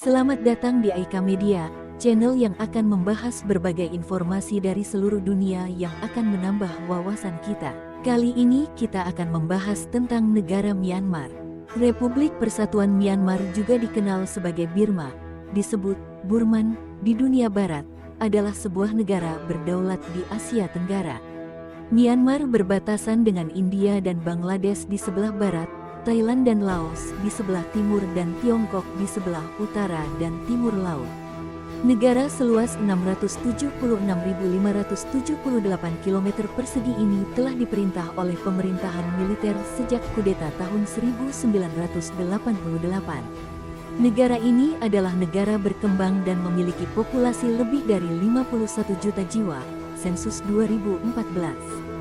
Selamat datang di Aika Media, channel yang akan membahas berbagai informasi dari seluruh dunia yang akan menambah wawasan kita. Kali ini kita akan membahas tentang negara Myanmar. Republik Persatuan Myanmar juga dikenal sebagai Birma, disebut Burman di dunia barat, adalah sebuah negara berdaulat di Asia Tenggara. Myanmar berbatasan dengan India dan Bangladesh di sebelah barat, Thailand dan Laos di sebelah timur dan Tiongkok di sebelah utara dan timur laut. Negara seluas 676.578 km persegi ini telah diperintah oleh pemerintahan militer sejak kudeta tahun 1988. Negara ini adalah negara berkembang dan memiliki populasi lebih dari 51 juta jiwa, sensus 2014.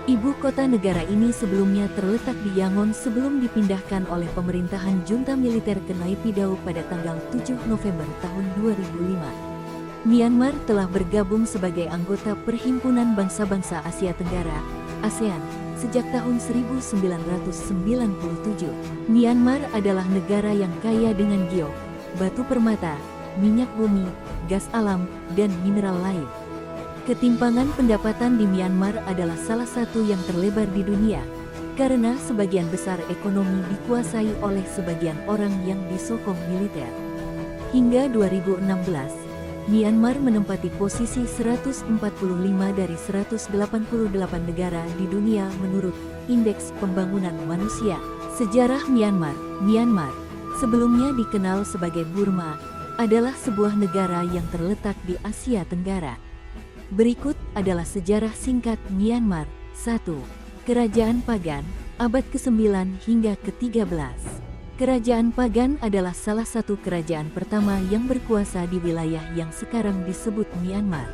Ibu kota negara ini sebelumnya terletak di Yangon sebelum dipindahkan oleh pemerintahan junta militer ke Naypyidaw pada tanggal 7 November tahun 2005. Myanmar telah bergabung sebagai anggota Perhimpunan Bangsa-Bangsa Asia Tenggara, ASEAN, sejak tahun 1997. Myanmar adalah negara yang kaya dengan giok, batu permata, minyak bumi, gas alam, dan mineral lain. Ketimpangan pendapatan di Myanmar adalah salah satu yang terlebar di dunia, karena sebagian besar ekonomi dikuasai oleh sebagian orang yang disokong militer. Hingga 2016, Myanmar menempati posisi 145 dari 188 negara di dunia menurut Indeks Pembangunan Manusia. Sejarah Myanmar. Myanmar, sebelumnya dikenal sebagai Burma, adalah sebuah negara yang terletak di Asia Tenggara. Berikut adalah sejarah singkat Myanmar. 1. Kerajaan Pagan, abad ke-9 hingga ke-13. Kerajaan Pagan adalah salah satu kerajaan pertama yang berkuasa di wilayah yang sekarang disebut Myanmar.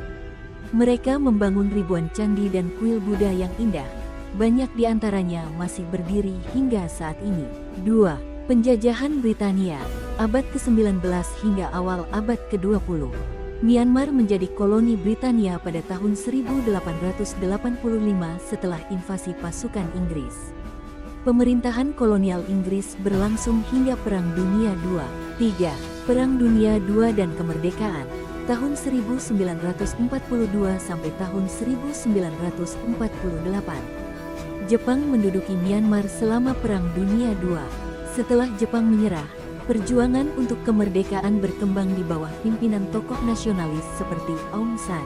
Mereka membangun ribuan candi dan kuil Buddha yang indah. Banyak di antaranya masih berdiri hingga saat ini. 2. Penjajahan Britania, abad ke-19 hingga awal abad ke-20. Myanmar menjadi koloni Britania pada tahun 1885 setelah invasi pasukan Inggris. Pemerintahan kolonial Inggris berlangsung hingga Perang Dunia II. 3. Perang Dunia II dan Kemerdekaan, tahun 1942 sampai tahun 1948. Jepang menduduki Myanmar selama Perang Dunia II. Setelah Jepang menyerah, perjuangan untuk kemerdekaan berkembang di bawah pimpinan tokoh nasionalis seperti Aung San.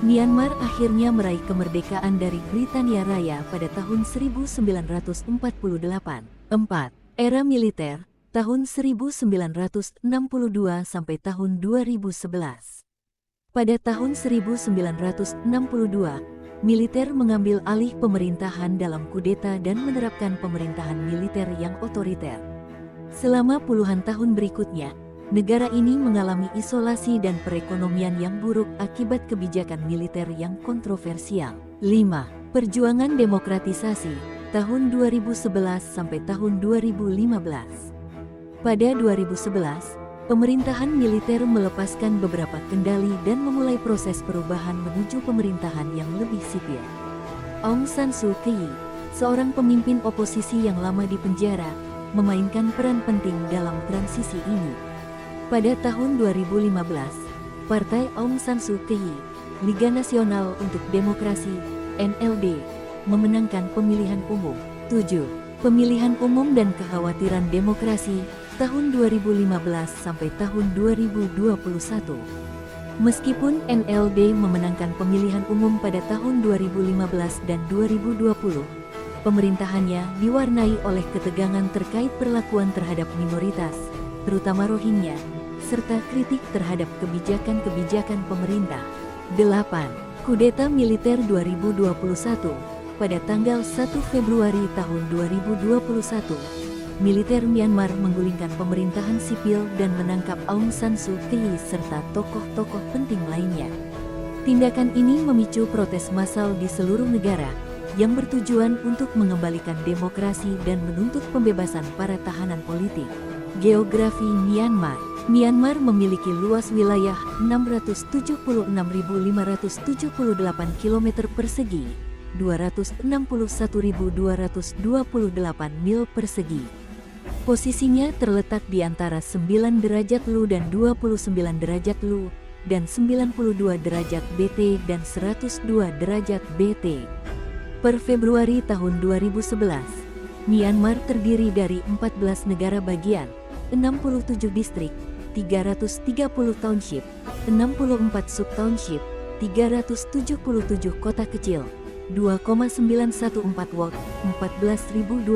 Myanmar akhirnya meraih kemerdekaan dari Britania Raya pada tahun 1948. 4. Era militer, tahun 1962 sampai tahun 2011. Pada tahun 1962, militer mengambil alih pemerintahan dalam kudeta dan menerapkan pemerintahan militer yang otoriter. Selama puluhan tahun berikutnya, negara ini mengalami isolasi dan perekonomian yang buruk akibat kebijakan militer yang kontroversial. 5. Perjuangan demokratisasi, tahun 2011 sampai tahun 2015. Pada 2011, pemerintahan militer melepaskan beberapa kendali dan memulai proses perubahan menuju pemerintahan yang lebih sipil. Aung San Suu Kyi, seorang pemimpin oposisi yang lama di penjara, memainkan peran penting dalam transisi ini. Pada tahun 2015, Partai Aung San Suu Kyi, Liga Nasional untuk Demokrasi, NLD, memenangkan pemilihan umum. 7. Pemilihan umum dan kekhawatiran demokrasi, tahun 2015 sampai tahun 2021. Meskipun NLD memenangkan pemilihan umum pada tahun 2015 dan 2020, pemerintahannya diwarnai oleh ketegangan terkait perlakuan terhadap minoritas, terutama Rohingya, serta kritik terhadap kebijakan-kebijakan pemerintah. 8. Kudeta militer 2021. Pada tanggal 1 Februari tahun 2021, militer Myanmar menggulingkan pemerintahan sipil dan menangkap Aung San Suu Kyi serta tokoh-tokoh penting lainnya. Tindakan ini memicu protes massal di seluruh negara, yang bertujuan untuk mengembalikan demokrasi dan menuntut pembebasan para tahanan politik. Geografi Myanmar. Myanmar memiliki luas wilayah 676.578 km persegi, 261.228 mil persegi. Posisinya terletak di antara 9 derajat Lu dan 29 derajat Lu, dan 92 derajat BT dan 102 derajat BT. Per Februari tahun 2011, Myanmar terdiri dari 14 negara bagian, 67 distrik, 330 township, 64 sub-township, 377 kota kecil, 2,914 watt, 14.220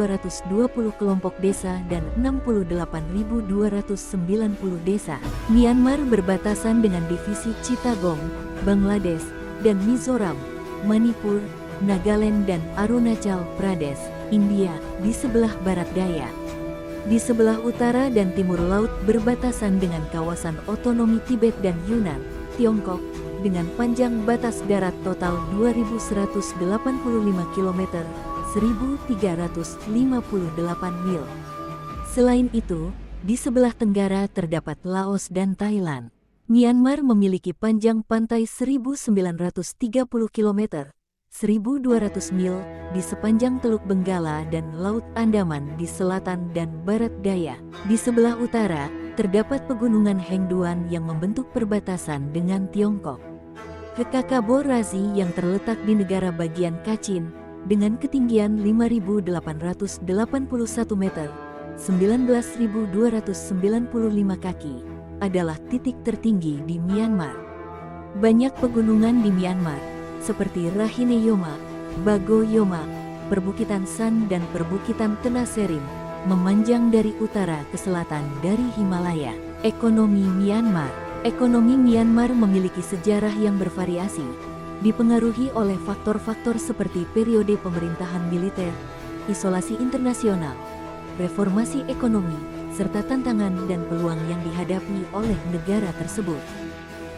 kelompok desa dan 68.290 desa. Myanmar berbatasan dengan divisi Chittagong, Bangladesh, dan Mizoram, Manipur, Nagaland dan Arunachal Pradesh, India, di sebelah barat daya. Di sebelah utara dan timur laut berbatasan dengan kawasan otonomi Tibet dan Yunnan, Tiongkok, dengan panjang batas darat total 2.185 km, 1.358 mil. Selain itu, di sebelah tenggara terdapat Laos dan Thailand. Myanmar memiliki panjang pantai 1.930 km, 1.200 mil, di sepanjang Teluk Benggala dan Laut Andaman di selatan dan barat daya. Di sebelah utara, terdapat pegunungan Hengduan yang membentuk perbatasan dengan Tiongkok. Kekakabo Razi yang terletak di negara bagian Kachin, dengan ketinggian 5.881 meter, 19.295 kaki, adalah titik tertinggi di Myanmar. Banyak pegunungan di Myanmar, seperti Rahineyoma, Bagoyoma, Perbukitan San dan Perbukitan Tenaserim, memanjang dari utara ke selatan dari Himalaya. Ekonomi Myanmar. Ekonomi Myanmar memiliki sejarah yang bervariasi, dipengaruhi oleh faktor-faktor seperti periode pemerintahan militer, isolasi internasional, reformasi ekonomi, serta tantangan dan peluang yang dihadapi oleh negara tersebut.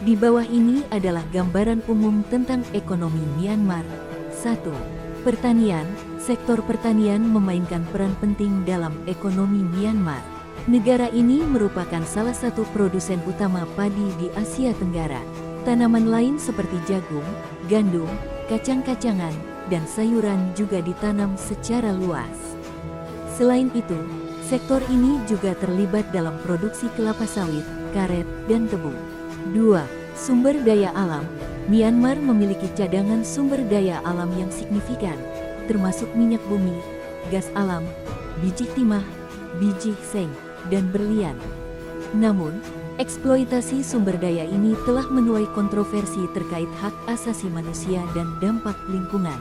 Di bawah ini adalah gambaran umum tentang ekonomi Myanmar. 1. Pertanian. Sektor pertanian memainkan peran penting dalam ekonomi Myanmar. Negara ini merupakan salah satu produsen utama padi di Asia Tenggara. Tanaman lain seperti jagung, gandum, kacang-kacangan, dan sayuran juga ditanam secara luas. Selain itu, sektor ini juga terlibat dalam produksi kelapa sawit, karet, dan tebu. 2. Sumber daya alam. Myanmar memiliki cadangan sumber daya alam yang signifikan, termasuk minyak bumi, gas alam, biji timah, biji seng, dan berlian. Namun, eksploitasi sumber daya ini telah menuai kontroversi terkait hak asasi manusia dan dampak lingkungan.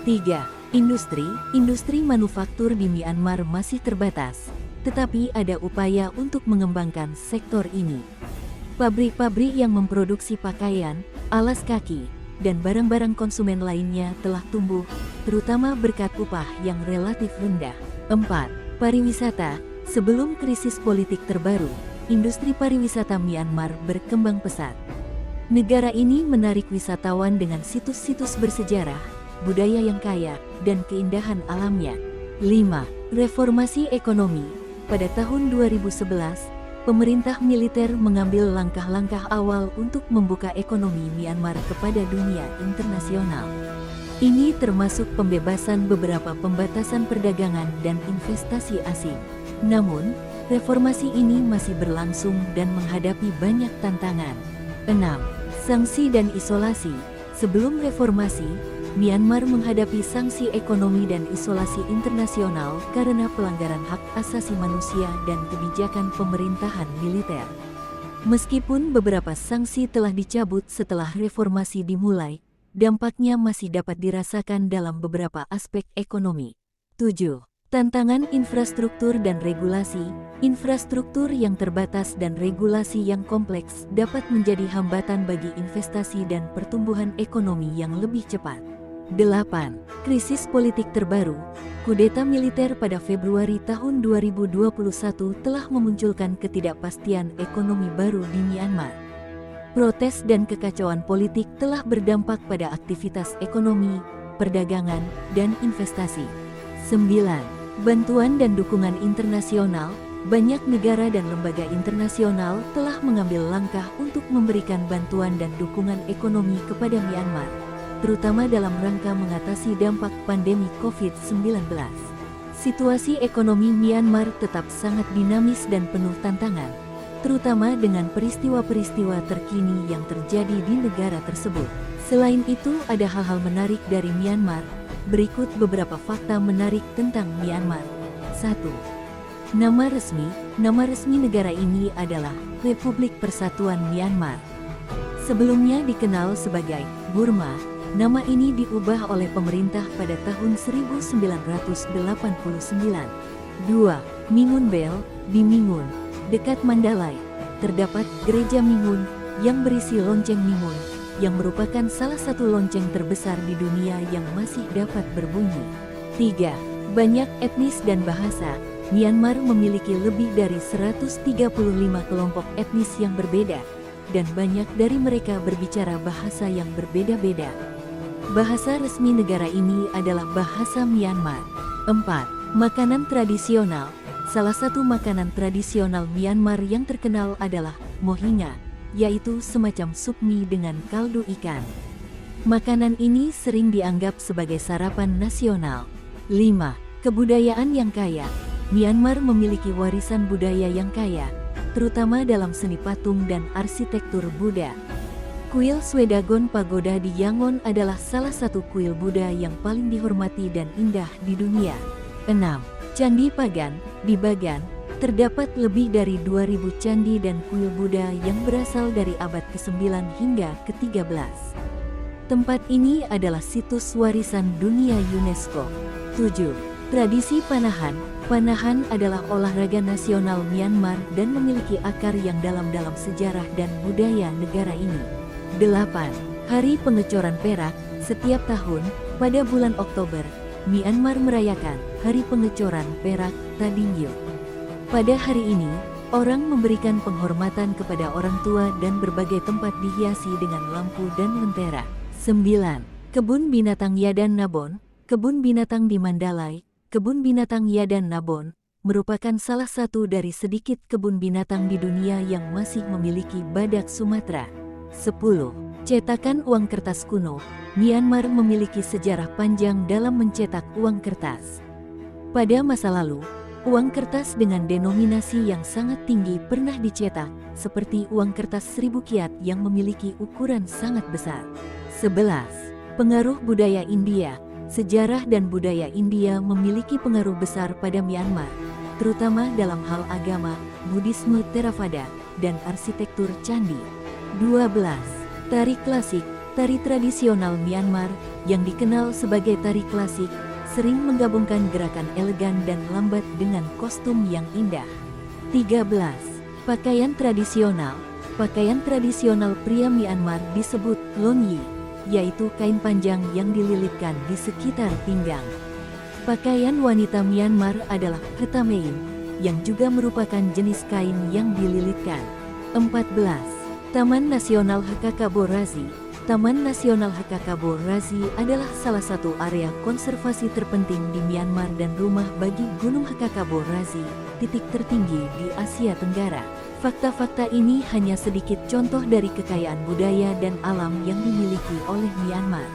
3. Industri. Industri manufaktur di Myanmar masih terbatas, tetapi ada upaya untuk mengembangkan sektor ini. Pabrik-pabrik yang memproduksi pakaian, alas kaki, dan barang-barang konsumen lainnya telah tumbuh, terutama berkat upah yang relatif rendah. 4. Pariwisata. Sebelum krisis politik terbaru, industri pariwisata Myanmar berkembang pesat. Negara ini menarik wisatawan dengan situs-situs bersejarah, budaya yang kaya, dan keindahan alamnya. 5. Reformasi ekonomi. Pada tahun 2011, pemerintah militer mengambil langkah-langkah awal untuk membuka ekonomi Myanmar kepada dunia internasional. Ini termasuk pembebasan beberapa pembatasan perdagangan dan investasi asing. Namun, reformasi ini masih berlangsung dan menghadapi banyak tantangan. 6. Sanksi dan isolasi. Sebelum reformasi, Myanmar menghadapi sanksi ekonomi dan isolasi internasional karena pelanggaran hak asasi manusia dan kebijakan pemerintahan militer. Meskipun beberapa sanksi telah dicabut setelah reformasi dimulai, dampaknya masih dapat dirasakan dalam beberapa aspek ekonomi. 7. Tantangan infrastruktur dan regulasi. Infrastruktur yang terbatas dan regulasi yang kompleks dapat menjadi hambatan bagi investasi dan pertumbuhan ekonomi yang lebih cepat. 8. Krisis politik terbaru. Kudeta militer pada Februari tahun 2021 telah memunculkan ketidakpastian ekonomi baru di Myanmar. Protes dan kekacauan politik telah berdampak pada aktivitas ekonomi, perdagangan, dan investasi. 9. Bantuan dan dukungan internasional. Banyak negara dan lembaga internasional telah mengambil langkah untuk memberikan bantuan dan dukungan ekonomi kepada Myanmar, terutama dalam rangka mengatasi dampak pandemi COVID-19. Situasi ekonomi Myanmar tetap sangat dinamis dan penuh tantangan, terutama dengan peristiwa-peristiwa terkini yang terjadi di negara tersebut. Selain itu, ada hal-hal menarik dari Myanmar. Berikut beberapa fakta menarik tentang Myanmar. 1. Nama resmi negara ini adalah Republik Persatuan Myanmar. Sebelumnya dikenal sebagai Burma, nama ini diubah oleh pemerintah pada tahun 1989. 2. Mingun Bell, di Mingun, dekat Mandalay, terdapat gereja Mingun yang berisi lonceng Mingun, yang merupakan salah satu lonceng terbesar di dunia yang masih dapat berbunyi. 3. Banyak etnis dan bahasa. Myanmar memiliki lebih dari 135 kelompok etnis yang berbeda, dan banyak dari mereka berbicara bahasa yang berbeda-beda. Bahasa resmi negara ini adalah bahasa Myanmar. 4. Makanan tradisional. Salah satu makanan tradisional Myanmar yang terkenal adalah mohinga, yaitu semacam sup mie dengan kaldu ikan. Makanan ini sering dianggap sebagai sarapan nasional. 5. Kebudayaan yang kaya. Myanmar memiliki warisan budaya yang kaya, terutama dalam seni patung dan arsitektur Buddha. Kuil Swedagon Pagoda di Yangon adalah salah satu kuil Buddha yang paling dihormati dan indah di dunia. 6. Candi Pagan. Di Bagan, terdapat lebih dari 2000 candi dan kuil Buddha yang berasal dari abad ke-9 hingga ke-13. Tempat ini adalah situs warisan dunia UNESCO. 7. Tradisi panahan. Panahan adalah olahraga nasional Myanmar dan memiliki akar yang dalam dalam sejarah dan budaya negara ini. 8. Hari Pengecoran Perak. Setiap tahun, pada bulan Oktober, Myanmar merayakan Hari Pengecoran Perak Tadingyo. Pada hari ini, orang memberikan penghormatan kepada orang tua dan berbagai tempat dihiasi dengan lampu dan lentera. 9. Kebun Binatang Yadan Nabon. Kebun binatang di Mandalay, Kebun Binatang Yadan Nabon, merupakan salah satu dari sedikit kebun binatang di dunia yang masih memiliki badak Sumatera. 10. Cetakan uang kertas kuno. Myanmar memiliki sejarah panjang dalam mencetak uang kertas. Pada masa lalu, uang kertas dengan denominasi yang sangat tinggi pernah dicetak, seperti uang kertas 1000 kyat yang memiliki ukuran sangat besar. 11. Pengaruh budaya India. Sejarah dan budaya India memiliki pengaruh besar pada Myanmar, terutama dalam hal agama, Buddhisme Theravada, dan arsitektur candi. 12. Tari klasik. Tari tradisional Myanmar, yang dikenal sebagai tari klasik, sering menggabungkan gerakan elegan dan lambat dengan kostum yang indah. 13. Pakaian tradisional. Pakaian tradisional pria Myanmar disebut lonyi, yaitu kain panjang yang dililitkan di sekitar pinggang. Pakaian wanita Myanmar adalah khetamein, yang juga merupakan jenis kain yang dililitkan. 14. Taman Nasional Hakakabo Razi. Taman Nasional Hakakabo Razi adalah salah satu area konservasi terpenting di Myanmar dan rumah bagi Gunung Hakakabo Razi, titik tertinggi di Asia Tenggara. Fakta-fakta ini hanya sedikit contoh dari kekayaan budaya dan alam yang dimiliki oleh Myanmar.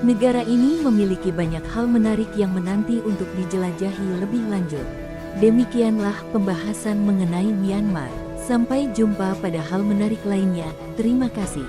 Negara ini memiliki banyak hal menarik yang menanti untuk dijelajahi lebih lanjut. Demikianlah pembahasan mengenai Myanmar. Sampai jumpa pada hal menarik lainnya. Terima kasih.